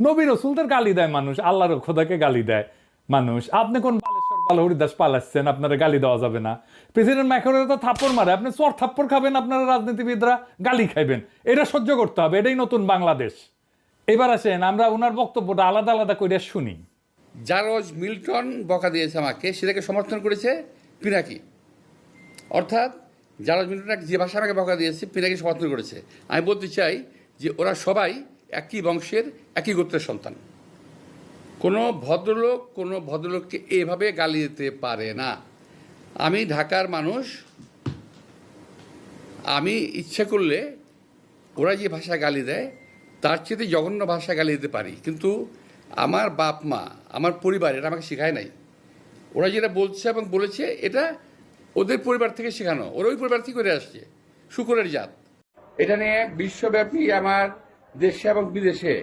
নবী রসুলদের গালি দেয় মানুষ, আল্লাহর খোদাকে গালি দেয় মানুষ। আপনি কোন বালেশ্বর বালহরিদাস পালাচ্ছেন, আপনারা গালি দেওয়া যাবে না? প্রেসিডেন্ট ম্যাকরনের তো থাপ্পড় মারে, আপনি চর থাপ্পড় খাবেন, আপনারা রাজনীতিবিদরা গালি খাইবেন। এটা সহ্য করতে হবে, এটাই নতুন বাংলাদেশ। এবার আসেন আমরা ওনার বক্তব্যটা আলাদা আলাদা করে শুনি। জারজ মিল্টন বকা দিয়েছে আমাকে, সেটাকে সমর্থন করেছে পিনাকি। অর্থাৎ জারজ মিল্টন যে ভাষা আমাকে বকা দিয়েছে, পিনাকি সমর্থন করেছে। আমি বলতে চাই যে ওরা সবাই একই বংশের, একই গোত্রের সন্তান। কোনো ভদ্রলোককে এভাবে গালি দিতে পারে না। আমি ঢাকার মানুষ, আমি ইচ্ছে করলে ওরা যে ভাষা গালি দেয় তার চেয়ে জঘন্য ভাষা গালি দিতে পারি, কিন্তু আমার বাপ মা, আমার পরিবার এটা আমাকে শেখায় নাই। ওরা যেটা বলছে এবং বলেছে এটা ওদের পরিবার থেকে শেখানো, ওরা ওই পরিবার থেকে করে আসছে, শুকরের জাত। এটা নিয়ে বিশ্বব্যাপী আমার দেশে এবং বিদেশে